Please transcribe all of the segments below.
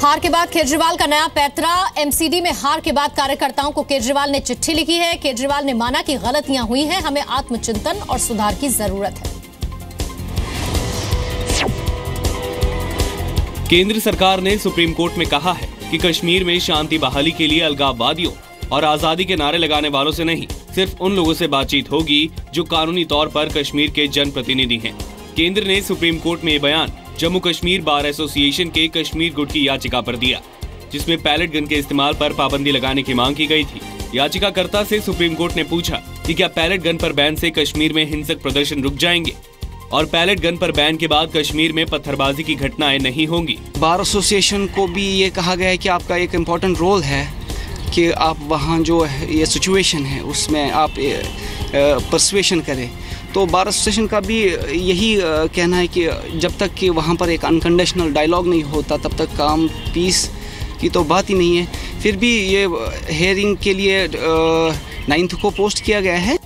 हार के बाद केजरीवाल का नया पैंतरा। एमसीडी में हार के बाद कार्यकर्ताओं को केजरीवाल ने चिट्ठी लिखी है। केजरीवाल ने माना कि गलतियां हुई हैं, हमें आत्मचिंतन और सुधार की जरूरत है। केंद्र सरकार ने सुप्रीम कोर्ट में कहा है कि कश्मीर में शांति बहाली के लिए अलगाववादियों और आजादी के नारे लगाने वालों से नहीं, सिर्फ उन लोगों से बातचीत होगी जो कानूनी तौर पर कश्मीर के जनप्रतिनिधि हैं। केंद्र ने सुप्रीम कोर्ट में ये बयान जम्मू कश्मीर बार एसोसिएशन के कश्मीर गुट की याचिका पर दिया, जिसमें पैलेट गन के इस्तेमाल पर पाबंदी लगाने की मांग की गई थी। याचिकाकर्ता से सुप्रीम कोर्ट ने पूछा कि क्या पैलेट गन पर बैन से कश्मीर में हिंसक प्रदर्शन रुक जाएंगे और पैलेट गन पर बैन के बाद कश्मीर में पत्थरबाजी की घटनाएं नहीं होंगी। बार एसोसिएशन को भी ये कहा गया है कि आपका एक इम्पोर्टेंट रोल है कि आप वहाँ जो ये सिचुएशन है उसमें आप परसुएशन करें। तो बार एसोसिएशन का भी यही कहना है कि जब तक कि वहाँ पर एक अनकंडीशनल डायलॉग नहीं होता तब तक काम पीस की तो बात ही नहीं है। फिर भी ये हेयरिंग के लिए 9 को पोस्ट किया गया है।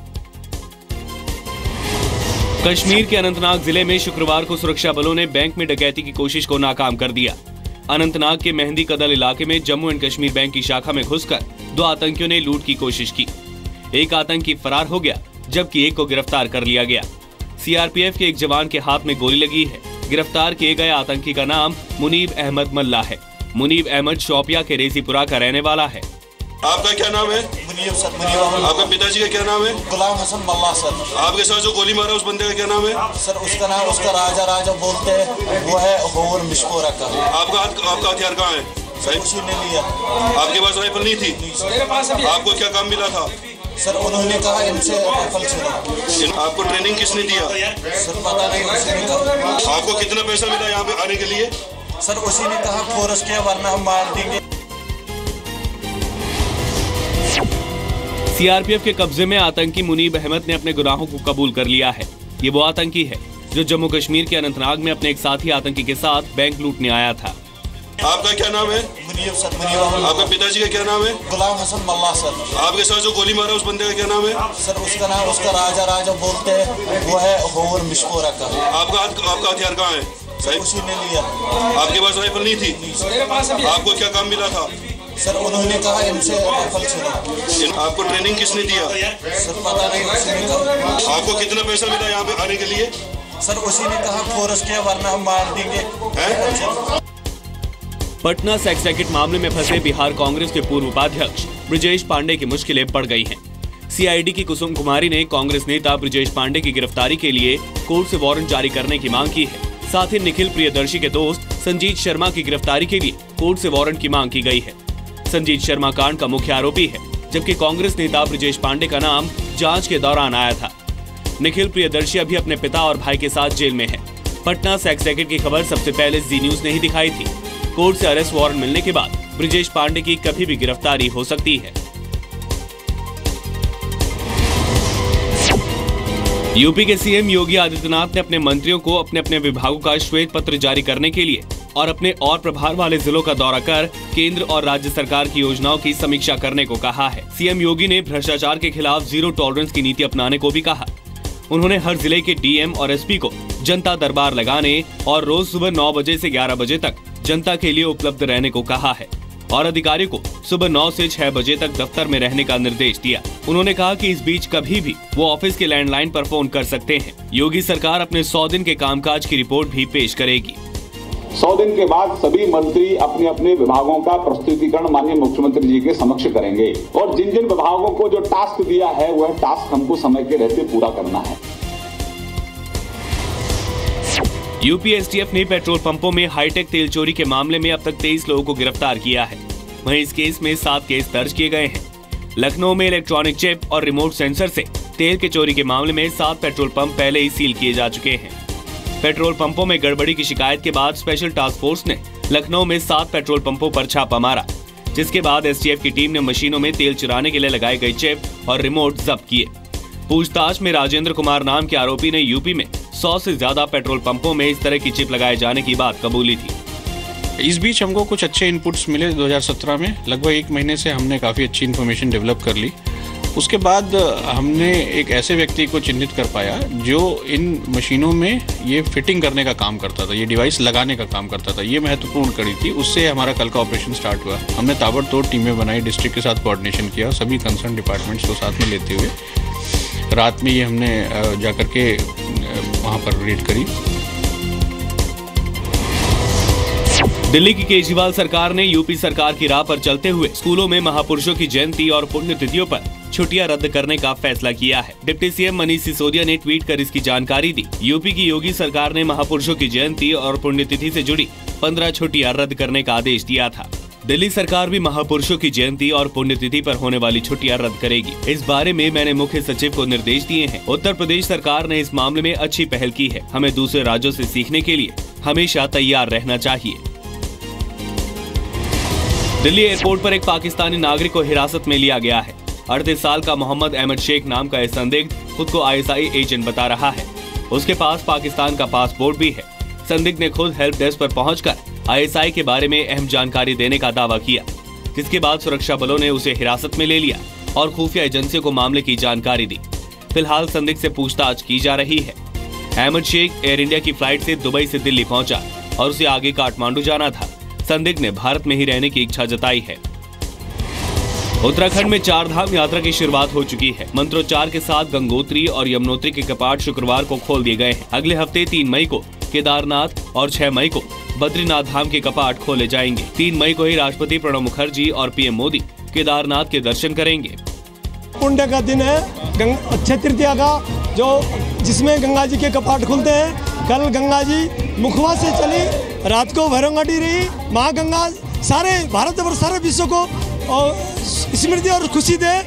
कश्मीर के अनंतनाग जिले में शुक्रवार को सुरक्षा बलों ने बैंक में डकैती की कोशिश को नाकाम कर दिया। अनंतनाग के मेहंदी कदल इलाके में जम्मू एंड कश्मीर बैंक की शाखा में घुसकर 2 आतंकियों ने लूट की कोशिश की। एक आतंकी फरार हो गया जबकि एक को गिरफ्तार कर लिया गया। सीआरपीएफ के एक जवान के हाथ में गोली लगी है। गिरफ्तार किए गए आतंकी का नाम मुनीब अहमद मल्ला है। मुनीब अहमद शोपिया के रेजीपुरा का रहने वाला है। आपका क्या नाम है? मुनीब सर। आपका पिताजी का क्या नाम है? गुलाम हसन मल्ला सर। आपके साथ जो गोली मारा उस बंदे का क्या नाम है? सर उसका नाम उसका राजा बोलते हैं, वो है होर मिशकोरा का। आपका हथियार कहाँ है? उसी ने लिया। आपके पास राइफल नहीं थी? आपको क्या काम मिला था? सर उन्होंने कहा इनसे राइफल चुरा। आपको ट्रेनिंग किसने दिया? सर पता नहीं, उसी ने कहा। आपको कितना पैसा मिला यहाँ पे आने के लिए? सर उसी ने कहा फोर्स किया वरना हम मार देंगे। सीआरपीएफ के कब्जे में आतंकी मुनीब अहमद ने अपने गुनाहों को कबूल कर लिया है। ये वो आतंकी है जो जम्मू कश्मीर के अनंतनाग में अपने एक साथी आतंकी के साथ बैंक लूटने आया था। आपका क्या नाम है? मुनीब सर। आपका पिताजी का क्या नाम है? गुलाम हसन मल्ला सर। आपके साथ जो गोली मारा उस बंदे का क्या नाम है? सर उसका नाम उसका राजा बोलते हैं, वो है होर मिशकोरा का। आपका हथियार कहाँ है? उसी ने लिया। आपके पास राइफल नहीं थी? आपको क्या काम मिला था? सर उन्होंने कहा इनसे राइफल चुरा। आपको ट्रेनिंग किसने दिया? सर पता नहीं, उसी ने कहा। आपको कितना पैसा मिला यहाँ पे आने के लिए? सर उसी ने कहा फोर्स किया वरना हम मार देंगे। पटना सेक्स रैकेट मामले में फंसे बिहार कांग्रेस के पूर्व उपाध्यक्ष ब्रजेश पांडे की मुश्किलें बढ़ गई हैं। सीआईडी की कुसुम कुमारी ने कांग्रेस नेता ब्रजेश पांडे की गिरफ्तारी के लिए कोर्ट से वारंट जारी करने की मांग की है। साथ ही निखिल प्रियदर्शी के दोस्त संजीत शर्मा की गिरफ्तारी के लिए कोर्ट से वारंट की मांग की गई है। संजीत शर्मा कांड का मुख्य आरोपी है, जबकि कांग्रेस नेता ब्रजेश पांडे का नाम जांच के दौरान आया था। निखिल प्रियदर्शी अभी अपने पिता और भाई के साथ जेल में है। पटना सेक्स रैकेट की खबर सबसे पहले जी न्यूज ने ही दिखाई थी। कोर्ट से अरेस्ट वारंट मिलने के बाद ब्रजेश पांडे की कभी भी गिरफ्तारी हो सकती है। यूपी के सीएम योगी आदित्यनाथ ने अपने मंत्रियों को अपने अपने विभागों का श्वेत पत्र जारी करने के लिए और अपने और प्रभार वाले जिलों का दौरा कर केंद्र और राज्य सरकार की योजनाओं की समीक्षा करने को कहा है। सीएम योगी ने भ्रष्टाचार के खिलाफ जीरो टॉलरेंस की नीति अपनाने को भी कहा। उन्होंने हर जिले के डीएम और एसपी को जनता दरबार लगाने और रोज सुबह 9 बजे से 11 बजे तक जनता के लिए उपलब्ध रहने को कहा है और अधिकारियों को सुबह 9 से 6 बजे तक दफ्तर में रहने का निर्देश दिया। उन्होंने कहा कि इस बीच कभी भी वो ऑफिस के लैंडलाइन पर फोन कर सकते हैं। योगी सरकार अपने 100 दिन के कामकाज की रिपोर्ट भी पेश करेगी। 100 दिन के बाद सभी मंत्री अपने अपने विभागों का प्रस्तुतिकरण माननीय मुख्यमंत्री जी के समक्ष करेंगे और जिन जिन विभागों को जो टास्क दिया है वह टास्क हमको समय के रहते पूरा करना है। यूपी एसटीएफ ने पेट्रोल पंपों में हाईटेक तेल चोरी के मामले में अब तक 23 लोगों को गिरफ्तार किया है। वहीं इस केस में 7 केस दर्ज किए गए हैं। लखनऊ में इलेक्ट्रॉनिक चिप और रिमोट सेंसर से तेल के चोरी के मामले में 7 पेट्रोल पंप पहले ही सील किए जा चुके हैं। पेट्रोल पंपों में गड़बड़ी की शिकायत के बाद स्पेशल टास्क फोर्स ने लखनऊ में 7 पेट्रोल पंपों पर छापा मारा, जिसके बाद एसटीएफ की टीम ने मशीनों में तेल चुराने के लिए लगाई गई चिप और रिमोट जब्त किए। पूछताछ में राजेंद्र कुमार नाम के आरोपी ने यूपी में 100 से ज्यादा पेट्रोल पंपों में इस तरह की चिप लगाए जाने की बात कबूली थी। इस बीच हमको कुछ अच्छे इनपुट्स मिले। 2017 में लगभग 1 महीने से हमने काफ़ी अच्छी इन्फॉर्मेशन डेवलप कर ली उसके बाद हमने एक ऐसे व्यक्ति को चिन्हित कर पाया जो इन मशीनों में ये फिटिंग करने का काम करता था, ये डिवाइस लगाने का काम करता था। ये महत्वपूर्ण कड़ी थी। उससे हमारा कल का ऑपरेशन स्टार्ट हुआ। हमने ताबड़तोड़ टीमें बनाई, डिस्ट्रिक्ट के साथ कोऑर्डिनेशन किया, सभी कंसर्न डिपार्टमेंट्स को साथ में लेते हुए रात में ये हमने जाकर के वहाँ पर रेड करी। दिल्ली की केजरीवाल सरकार ने यूपी सरकार की राह पर चलते हुए स्कूलों में महापुरुषों की जयंती और पुण्यतिथियों पर छुट्टियां रद्द करने का फैसला किया है। डिप्टी सीएम मनीष सिसोदिया ने ट्वीट कर इसकी जानकारी दी। यूपी की योगी सरकार ने महापुरुषों की जयंती और पुण्यतिथि से जुड़ी 15 छुट्टियां रद्द करने का आदेश दिया था। दिल्ली सरकार भी महापुरुषों की जयंती और पुण्यतिथि पर होने वाली छुट्टियां रद्द करेगी। इस बारे में मैंने मुख्य सचिव को निर्देश दिए हैं। उत्तर प्रदेश सरकार ने इस मामले में अच्छी पहल की है। हमें दूसरे राज्यों से सीखने के लिए हमेशा तैयार रहना चाहिए। दिल्ली एयरपोर्ट पर एक पाकिस्तानी नागरिक को हिरासत में लिया गया है। 38 साल का मोहम्मद अहमद शेख नाम का यह संदिग्ध खुद को ISI एजेंट बता रहा है। उसके पास पाकिस्तान का पासपोर्ट भी है। संदिग्ध ने खुद हेल्प डेस्क पर पहुंचकर ISI के बारे में अहम जानकारी देने का दावा किया, जिसके बाद सुरक्षा बलों ने उसे हिरासत में ले लिया और खुफिया एजेंसियों को मामले की जानकारी दी। फिलहाल संदिग्ध से पूछताछ की जा रही है। अहमद शेख एयर इंडिया की फ्लाइट से दुबई से दिल्ली पहुंचा और उसे आगे काठमांडू जाना था। संदिग्ध ने भारत में ही रहने की इच्छा जताई है। उत्तराखंड में 4 धाम यात्रा की शुरुआत हो चुकी है। मंत्रोच्चार के साथ गंगोत्री और यमुनोत्री के कपाट शुक्रवार को खोल दिए गए हैं। अगले हफ्ते 3 मई को केदारनाथ और 6 मई को बद्रीनाथ धाम के कपाट खोले जाएंगे। 3 मई को ही राष्ट्रपति प्रणब मुखर्जी और PM मोदी केदारनाथ के दर्शन करेंगे। पुण्य का दिन है अक्षय तृतीया का, जिसमें गंगा जी के कपाट खुलते हैं। कल गंगा जी मुखवा से चली, रात को भैरवघाटी रही। माँ गंगा सारे भारत और सारे विश्व को स्मृति और खुशी दे।